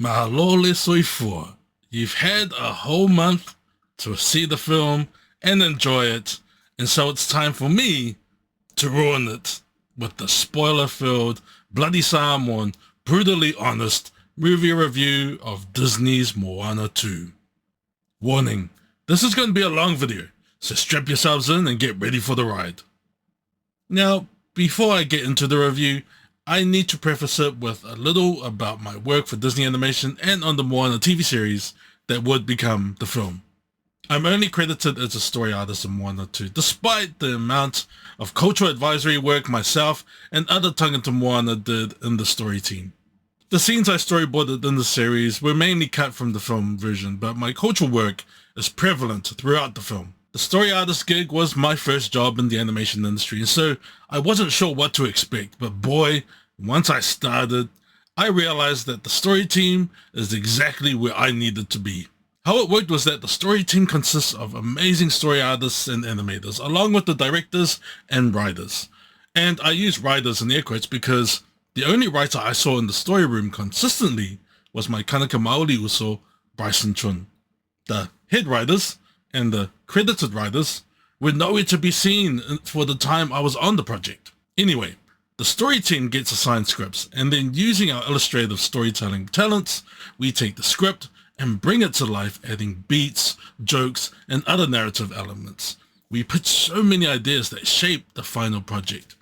Mahalole soifua. You've had a whole month to see the film and enjoy it, and so it's time for me to ruin it with the spoiler-filled, bloody Samoan, brutally honest movie review of Disney's Moana 2. Warning, this is going to be a long video, so strap yourselves in and get ready for the ride. Now, before I get into the review, I need to preface it with a little about my work for Disney Animation and on the Moana TV series that would become the film. I'm only credited as a story artist in Moana 2, despite the amount of cultural advisory work myself and other tangata Moana did in the story team. The scenes I storyboarded in the series were mainly cut from the film version, but my cultural work is prevalent throughout the film. The story artist gig was my first job in the animation industry, and so I wasn't sure what to expect, but boy, once I started, I realized that the story team is exactly where I needed to be. How it worked was that the story team consists of amazing story artists and animators, along with the directors and writers. And I use writers in air quotes because the only writer I saw in the story room consistently was my Kanaka Maoli uso, Bryson Chun. The head writers and the credited writers were nowhere to be seen for the time I was on the project. Anyway, the story team gets assigned scripts, and then using our illustrative storytelling talents, we take the script and bring it to life, adding beats, jokes, and other narrative elements. We pitch so many ideas that shape the final project.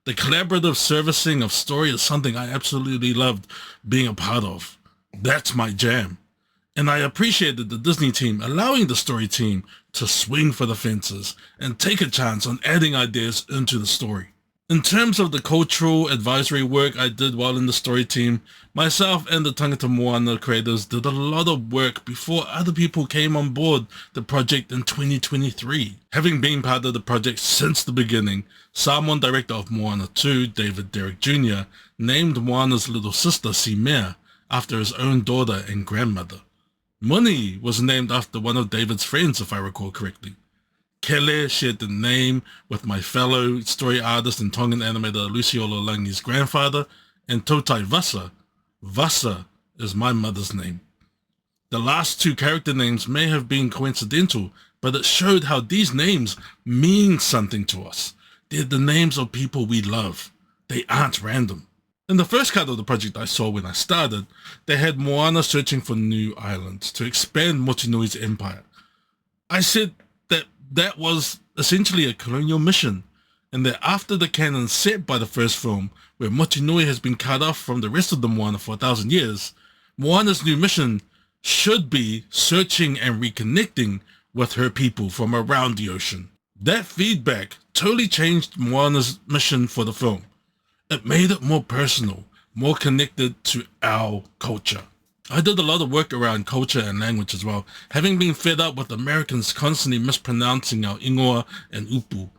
The collaborative servicing of story is something I absolutely loved being a part of. That's my jam. And I appreciated the Disney team allowing the story team to swing for the fences and take a chance on adding ideas into the story. In terms of the cultural advisory work I did while in the story team, myself and the Tangata Moana creators did a lot of work before other people came on board the project in 2023. Having been part of the project since the beginning, Samoan director of Moana 2, David Derrick Jr., named Moana's little sister Simea after his own daughter and grandmother. Muni was named after one of David's friends, if I recall correctly. Kele shared the name with my fellow story artist and Tongan animator Luciolo Langi's grandfather, and Totai Vasa. Vasa is my mother's name. The last two character names may have been coincidental, but it showed how these names mean something to us. They're the names of people we love. They aren't random. In the first cut of the project I saw when I started, they had Moana searching for new islands to expand Motunui's empire. I said that was essentially a colonial mission, and that after the canon set by the first film, where Motunui has been cut off from the rest of the Moana for 1,000 years, Moana's new mission should be searching and reconnecting with her people from around the ocean. That feedback totally changed Moana's mission for the film. It made it more personal, more connected to our culture. I did a lot of work around culture and language as well, having been fed up with Americans constantly mispronouncing our ingoa and upu.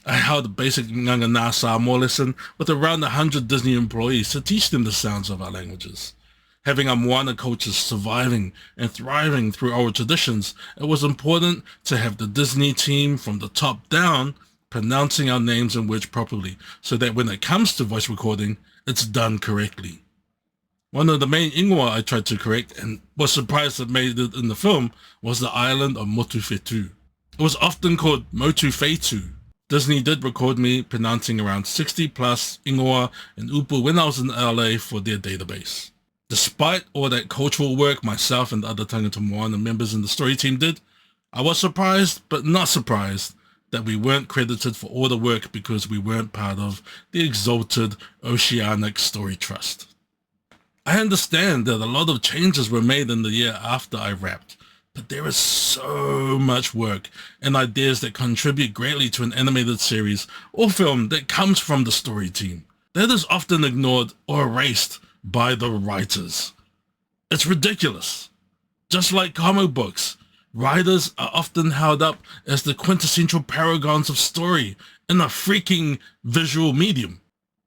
I held a basic ngangana Samoa lesson with around 100 Disney employees to teach them the sounds of our languages. Having our Moana culture surviving and thriving through our traditions, it was important to have the Disney team from the top down pronouncing our names and words properly, so that when it comes to voice recording, it's done correctly. One of the main ingoa I tried to correct and was surprised it made it in the film was the island of Motufetu. It was often called Motufetu. Disney did record me pronouncing around 60 plus ingoa and upu when I was in LA for their database. Despite all that cultural work myself and the other Tangata Moana members in the story team did, I was surprised but not surprised that we weren't credited for all the work because we weren't part of the exalted Oceanic Story Trust. I understand that a lot of changes were made in the year after I wrapped, but there is so much work and ideas that contribute greatly to an animated series or film that comes from the story team. That is often ignored or erased by the writers. It's ridiculous. Just like comic books, writers are often held up as the quintessential paragons of story in a freaking visual medium.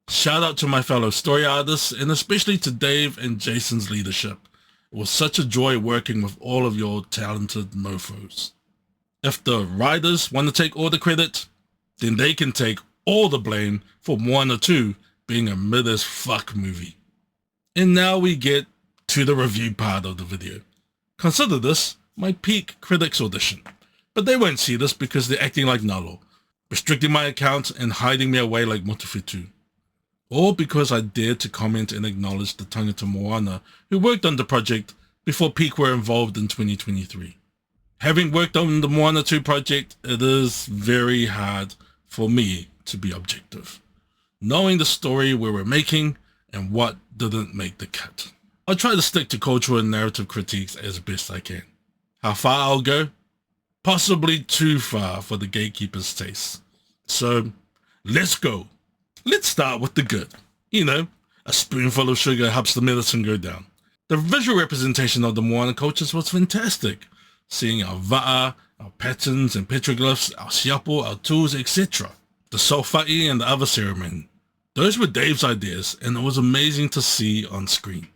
Shout out to my fellow story artists and especially to Dave and Jason's leadership. It was such a joy working with all of your talented mofos. If the writers want to take all the credit, then they can take all the blame for Moana 2 being a mid-as-fuck movie. And now we get to the review part of the video. Consider this my peak critics audition, but they won't see this because they're acting like Nalo, restricting my account and hiding me away like Motufitu. All because I dared to comment and acknowledge the tangata Moana who worked on the project before Peak were involved in 2023. Having worked on the Moana 2 project, it is very hard for me to be objective, knowing the story we were making and what didn't make the cut. I'll try to stick to cultural and narrative critiques as best I can. How far I'll go? Possibly too far for the gatekeeper's taste. So, let's go. Let's start with the good. You know, a spoonful of sugar helps the medicine go down. The visual representation of the Moana cultures was fantastic. Seeing our va'a, our patterns and petroglyphs, our siapo, our tools, etc. The solfa'i and the other ceremony. Those were Dave's ideas and it was amazing to see on screen.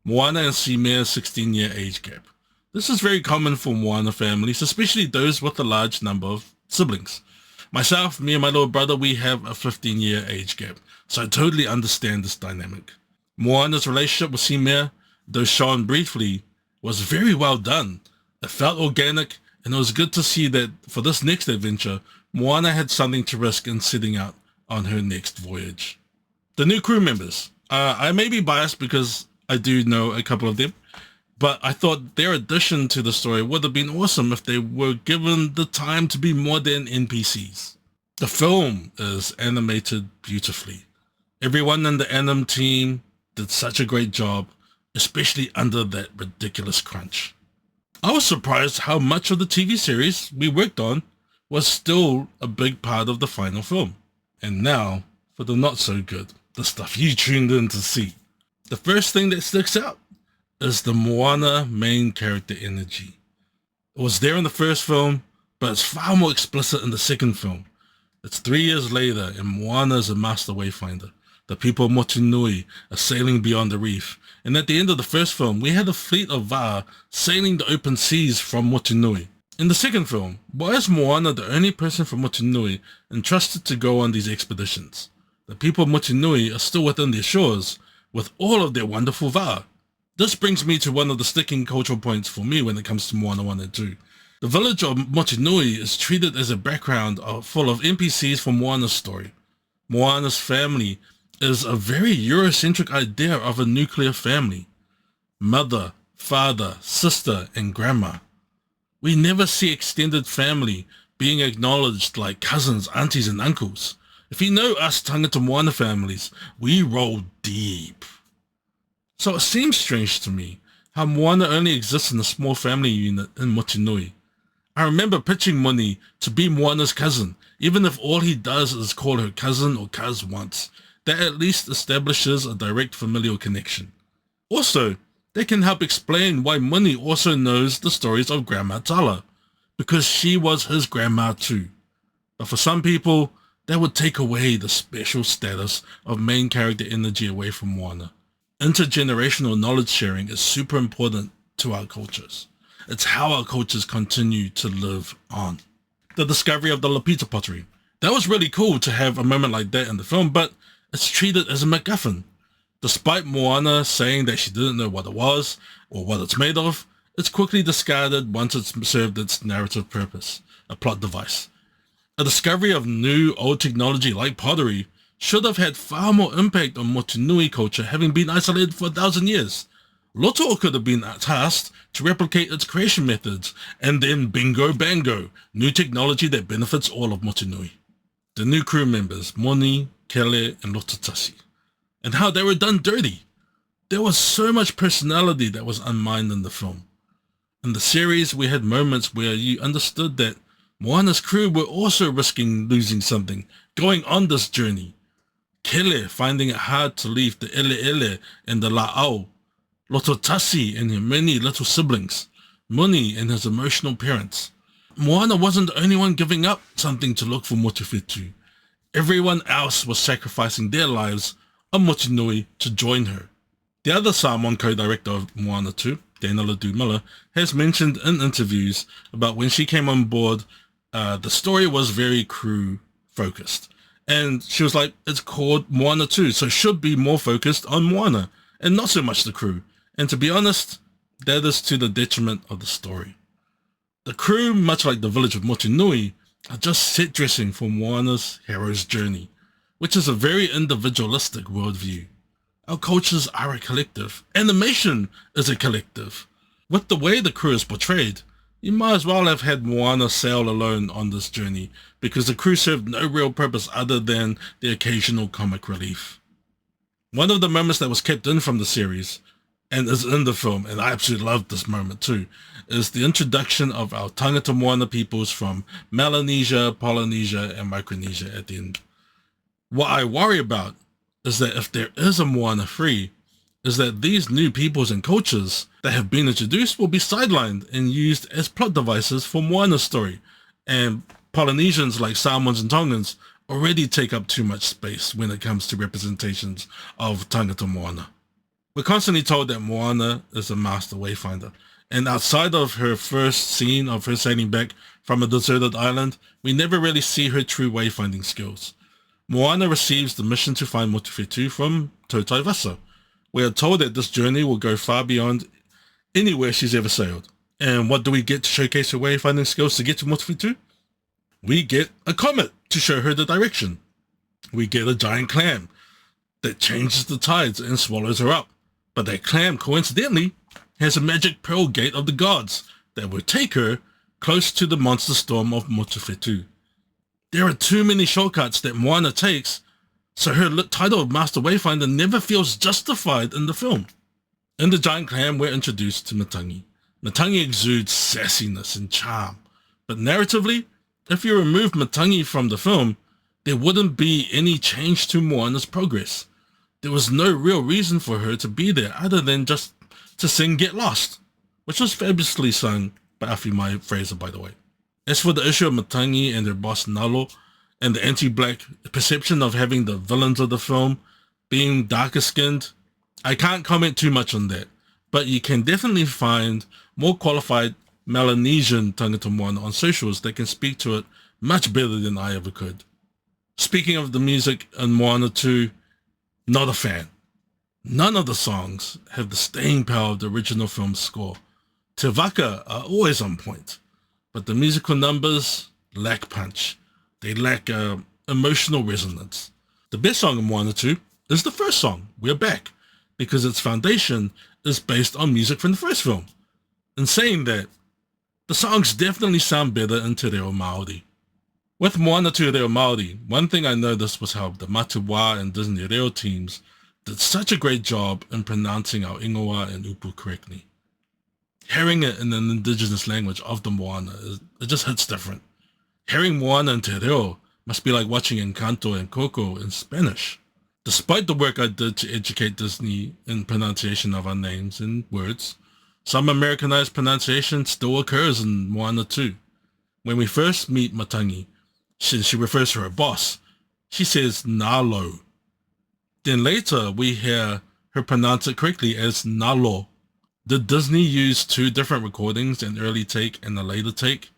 Moana and Simea's 16-year age gap. This is very common for Moana families, especially those with a large number of siblings. Myself, me and my little brother, we have a 15-year age gap, so I totally understand this dynamic. Moana's relationship with Simea, though shown briefly, was very well done. It felt organic, and it was good to see that for this next adventure, Moana had something to risk in setting out on her next voyage. The new crew members. I may be biased because I do know a couple of them, but I thought their addition to the story would have been awesome if they were given the time to be more than NPCs. The film is animated beautifully. Everyone in the anim team did such a great job, especially under that ridiculous crunch. I was surprised how much of the TV series we worked on was still a big part of the final film. And now, for the not so good, the stuff you tuned in to see. The first thing that sticks out is the Moana main character energy. It was there in the first film, but it's far more explicit in the second film. It's 3 years later and Moana is a master wayfinder. The people of Motunui are sailing beyond the reef, and at the end of the first film, we had a fleet of Va'a sailing the open seas from Motunui. In the second film, why is Moana the only person from Motunui entrusted to go on these expeditions? The people of Motunui are still within their shores, with all of their wonderful Va'a. This brings me to one of the sticking cultural points for me when it comes to Moana 1 and 2. The village of Motunui is treated as a background full of NPCs for Moana's story. Moana's family is a very Eurocentric idea of a nuclear family. Mother, father, sister, and grandma. We never see extended family being acknowledged like cousins, aunties, and uncles. If you know us tangata Moana families, we roll deep. So it seems strange to me how Moana only exists in a small family unit in Motunui. I remember pitching Muni to be Moana's cousin, even if all he does is call her cousin or cuz once. That at least establishes a direct familial connection. Also, they can help explain why Muni also knows the stories of Grandma Tala, because she was his grandma too. But for some people, that would take away the special status of main character energy away from Moana. Intergenerational knowledge sharing is super important to our cultures. It's how our cultures continue to live on. The discovery of the Lapita pottery. That was really cool to have a moment like that in the film, but it's treated as a MacGuffin. Despite Moana saying that she didn't know what it was or what it's made of, it's quickly discarded once it's served its narrative purpose, a plot device. A discovery of new old technology like pottery should have had far more impact on Motunui culture, having been isolated for 1,000 years. Loto could have been tasked to replicate its creation methods, and then bingo bango, new technology that benefits all of Motunui. The new crew members, Moni, Kele, and Lototasi, and how they were done dirty. There was so much personality that was unmined in the film. In the series, we had moments where you understood that Moana's crew were also risking losing something, going on this journey. Kele finding it hard to leave the Ele and the La'au, Lototasi and her many little siblings, Muni and his emotional parents. Moana wasn't the only one giving up something to look for Motufitu. Everyone else was sacrificing their lives on Motunui to join her. The other Samoan co-director of Moana 2, Dana Miller, has mentioned in interviews about when she came on board, the story was very crew focused. And she was like, it's called Moana 2, so it should be more focused on Moana and not so much the crew. And to be honest, that is to the detriment of the story. The crew, much like the village of Motunui, are just set dressing for Moana's hero's journey, which is a very individualistic worldview. Our cultures are a collective. Animation is a collective. With the way the crew is portrayed, you might as well have had Moana sail alone on this journey, because the crew served no real purpose other than the occasional comic relief. One of the moments that was kept in from the series, and is in the film, and I absolutely loved this moment too, is the introduction of our tangata Moana peoples from Melanesia, Polynesia, and Micronesia at the end. What I worry about is that if there is a Moana 3, is that these new peoples and cultures that have been introduced will be sidelined and used as plot devices for Moana's story, and Polynesians like Samoans and Tongans already take up too much space when it comes to representations of tangata Moana. We're constantly told that Moana is a master wayfinder, and outside of her first scene of her sailing back from a deserted island, we never really see her true wayfinding skills. Moana receives the mission to find Motuwhetu from Tautai Vasa. We are told that this journey will go far beyond anywhere she's ever sailed. And what do we get to showcase her wayfinding skills to get to Motuwhetu? We get a comet to show her the direction. We get a giant clam that changes the tides and swallows her up. But that clam, coincidentally, has a magic pearl gate of the gods that will take her close to the monster storm of Motuwhetu. There are too many shortcuts that Moana takes, so her title of Master Wayfinder never feels justified in the film. In The Giant Clam, we're introduced to Matangi. Matangi exudes sassiness and charm, but narratively, if you remove Matangi from the film, there wouldn't be any change to Moana's progress. There was no real reason for her to be there other than just to sing Get Lost, which was fabulously sung by Afi Mai Fraser, by the way. As for the issue of Matangi and their boss Nalo, and the anti-black perception of having the villains of the film being darker skinned, I can't comment too much on that, but you can definitely find more qualified Melanesian tangata Moana on socials that can speak to it much better than I ever could. Speaking of the music in Moana 2, not a fan. None of the songs have the staying power of the original film's score. Te Waka are always on point, but the musical numbers lack punch. They lack emotional resonance. The best song in Moana 2 is the first song, We're Back, because its foundation is based on music from the first film. In saying that, the songs definitely sound better in Te Reo Māori. With Moana Te Reo Māori, one thing I noticed was how the Matuwa and Disney Reo teams did such a great job in pronouncing our ingoa and upu correctly. Hearing it in an indigenous language of the Moana, it just hits different. Hearing Moana in Te Reo must be like watching Encanto and Coco in Spanish. Despite the work I did to educate Disney in pronunciation of our names and words, some Americanized pronunciation still occurs in Moana 2. When we first meet Matangi, she refers to her boss, she says Nalo. Then later we hear her pronounce it correctly as Nalo. Did Disney use two different recordings, an early take and a later take?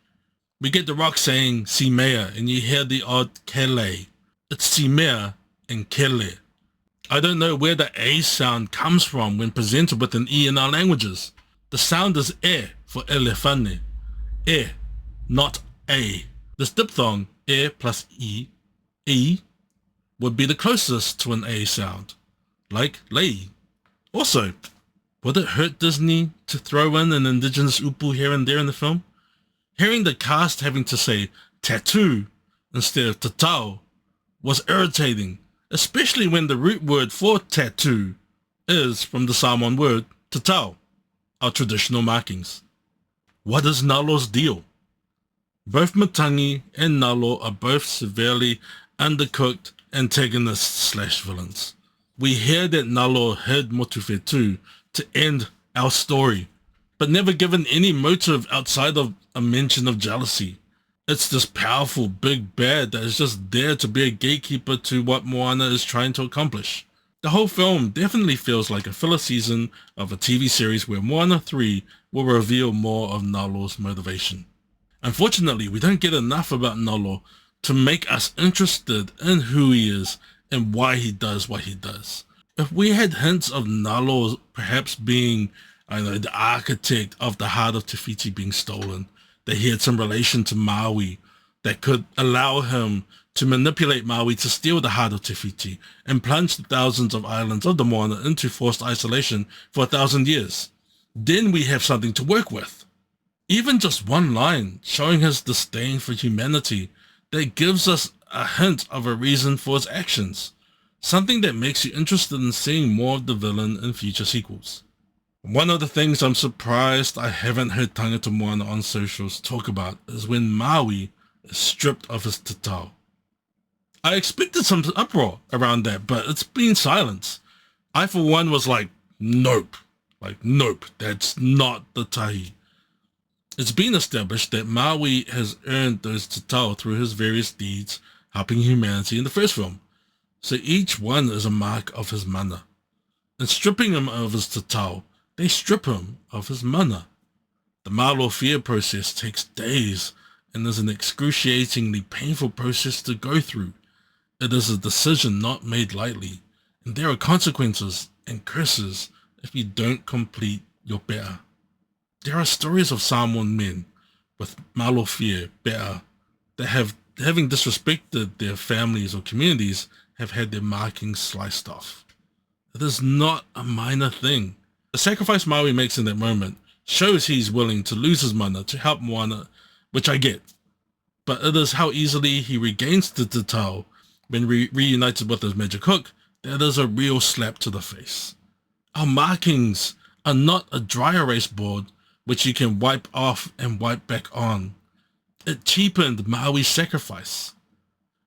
We get The Rock saying Simea and you hear the odd Kele. It's Simea and Kele. I don't know where the A sound comes from when presented with an E in our languages. The sound is E for elefane. E, not A. This diphthong, E plus E, would be the closest to an A sound, like lei. Also, would it hurt Disney to throw in an indigenous upu here and there in the film? Hearing the cast having to say tattoo instead of tatau was irritating, especially when the root word for tattoo is from the Samoan word tatau, our traditional markings. What is Nalo's deal? Both Matangi and Nalo are both severely undercooked antagonists/villains. We hear that Nalo hid Motuwhetu to end our story, but never given any motive outside of a mention of jealousy. It's this powerful big bad that is just there to be a gatekeeper to what Moana is trying to accomplish. The whole film definitely feels like a filler season of a TV series where Moana 3 will reveal more of Nalo's motivation. Unfortunately, we don't get enough about Nalo to make us interested in who he is and why he does what he does. If we had hints of Nalo perhaps being, I know, the architect of the heart of Te Fiti being stolen, that he had some relation to Maui that could allow him to manipulate Maui to steal the heart of Te Fiti and plunge the thousands of islands of the Moana into forced isolation for 1,000 years, then we have something to work with. Even just one line showing his disdain for humanity that gives us a hint of a reason for his actions, something that makes you interested in seeing more of the villain in future sequels. One of the things I'm surprised I haven't heard Tangata Moana on socials talk about is when Maui is stripped of his tatau. I expected some uproar around that, but it's been silence. I for one was like, nope, that's not the tahi. It's been established that Maui has earned those tatau through his various deeds helping humanity in the first film, so each one is a mark of his mana. In stripping him of his tatau, they strip him of his mana. The malo fear process takes days and is an excruciatingly painful process to go through. It is a decision not made lightly, and there are consequences and curses if you don't complete your be'a. There are stories of Samoan men with malo fear, be'a, that having disrespected their families or communities, have had their markings sliced off. It is not a minor thing. The sacrifice Maui makes in that moment shows he's willing to lose his mana to help Moana, which I get. But it is how easily he regains the tatau when reunited with his magic hook that is a real slap to the face. Our markings are not a dry erase board which you can wipe off and wipe back on. It cheapened Maui's sacrifice.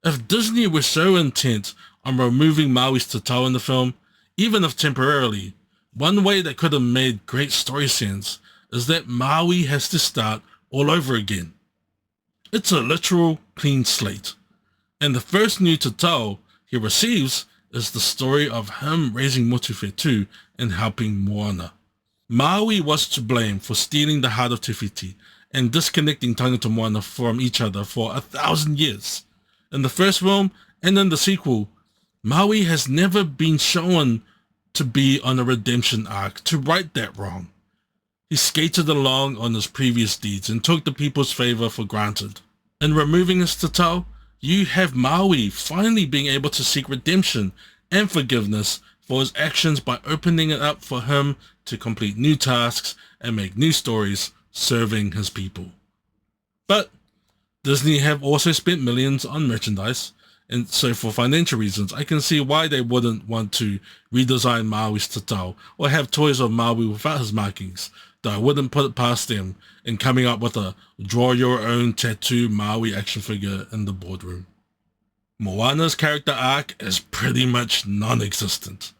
If Disney were so intent on removing Maui's tatau in the film, even if temporarily, one way that could have made great story sense is that Maui has to start all over again. It's a literal clean slate, and the first new tatau he receives is the story of him raising Motuwhetu and helping Moana. Maui was to blame for stealing the heart of Te Fiti and disconnecting Tangata Moana from each other for 1,000 years. In the first film and in the sequel, Maui has never been shown to be on a redemption arc to right that wrong. He skated along on his previous deeds and took the people's favor for granted. In removing his tatau, you have Maui finally being able to seek redemption and forgiveness for his actions by opening it up for him to complete new tasks and make new stories serving his people. But Disney have also spent millions on merchandise, and so for financial reasons, I can see why they wouldn't want to redesign Maui's tatau or have toys of Maui without his markings, though I wouldn't put it past them in coming up with a draw-your-own tattoo Maui action figure in the boardroom. Moana's character arc is pretty much non-existent.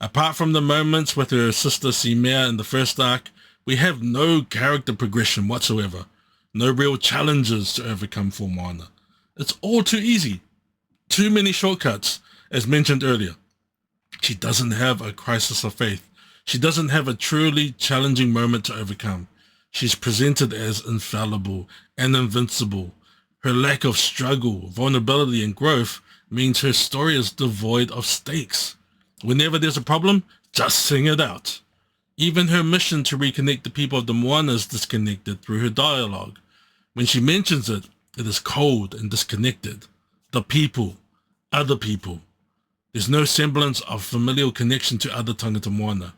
Apart from the moments with her sister Simea in the first arc, we have no character progression whatsoever, no real challenges to overcome for Moana. It's all too easy. Too many shortcuts, as mentioned earlier. She doesn't have a crisis of faith. She doesn't have a truly challenging moment to overcome. She's presented as infallible and invincible. Her lack of struggle, vulnerability, and growth means her story is devoid of stakes. Whenever there's a problem, just sing it out. Even her mission to reconnect the people of the Moana is disconnected through her dialogue. When she mentions it, it is cold and disconnected. The people, other people. There's no semblance of familial connection to other tangata Moana.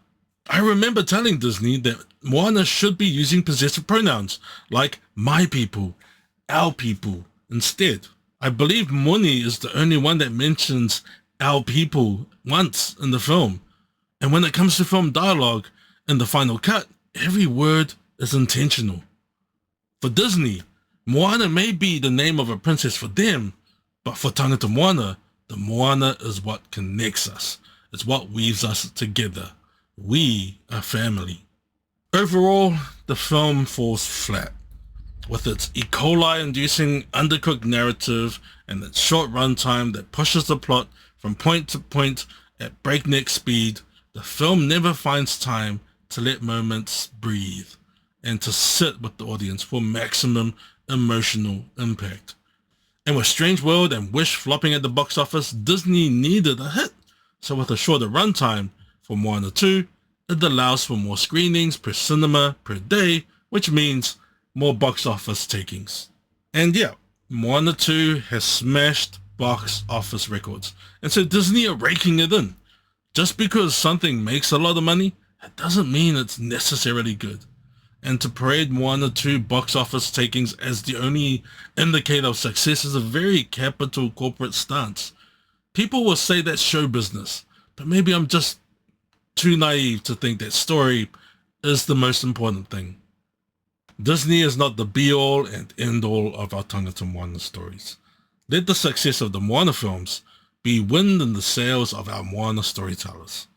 I remember telling Disney that Moana should be using possessive pronouns like my people, our people instead. I believe Moni is the only one that mentions our people once in the film. And when it comes to film dialogue, in the final cut, every word is intentional. For Disney, Moana may be the name of a princess for them, but for tangata Moana, the Moana is what connects us. It's what weaves us together. We are family. Overall, the film falls flat. With its E. coli-inducing undercooked narrative and its short runtime that pushes the plot from point to point at breakneck speed, the film never finds time to let moments breathe and to sit with the audience for maximum emotional impact. And with Strange World and Wish flopping at the box office, Disney needed a hit So with a shorter runtime for Moana 2, it allows for more screenings per cinema per day, which means more box office takings. And yeah, Moana 2 has smashed box office records, and so Disney are raking it in. Just because something makes a lot of money, it doesn't mean it's necessarily good. And to parade Moana 2 box office takings as the only indicator of success is a very capital corporate stance. People will say that's show business, but maybe I'm just too naive to think that story is the most important thing. Disney is not the be-all and end-all of our tangata Moana stories. Let the success of the Moana films be wind in the sails of our Moana storytellers.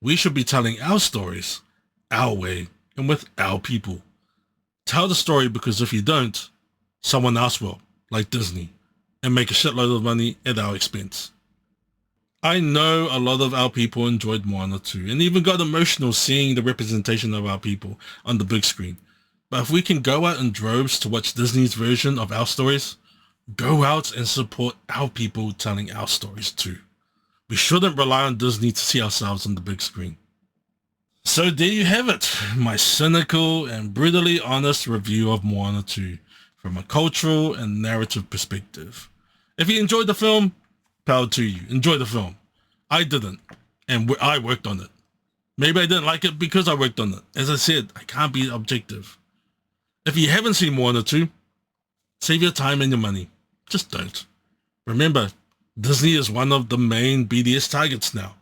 We should be telling our stories, our way, and with our people. Tell the story, because if you don't, someone else will, like Disney, and make a shitload of money at our expense. I know a lot of our people enjoyed Moana 2 and even got emotional seeing the representation of our people on the big screen. But if we can go out in droves to watch Disney's version of our stories, go out and support our people telling our stories too. We shouldn't rely on Disney to see ourselves on the big screen. So there you have it, my cynical and brutally honest review of Moana 2 from a cultural and narrative perspective. If you enjoyed the film, power to you. Enjoy the film. I didn't, and I worked on it. Maybe I didn't like it because I worked on it. As I said, I can't be objective. If you haven't seen Moana 2, save your time and your money. Just don't. Remember, Disney is one of the main BDS targets now.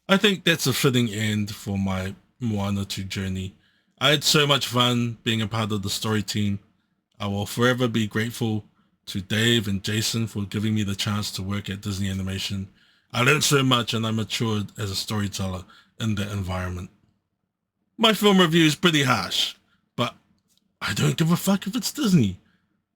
I think that's a fitting end for my Moana 2 journey. I had so much fun being a part of the story team. I will forever be grateful to Dave and Jason for giving me the chance to work at Disney Animation. I learned so much and I matured as a storyteller in that environment. My film review is pretty harsh, but I don't give a fuck if it's Disney.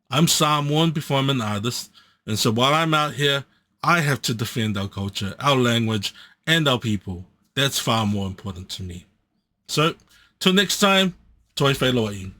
I'm Samoan before I'm an artist, and so while I'm out here, I have to defend our culture, our language, and our people. That's far more important to me. So, till next time, toi whai loa i.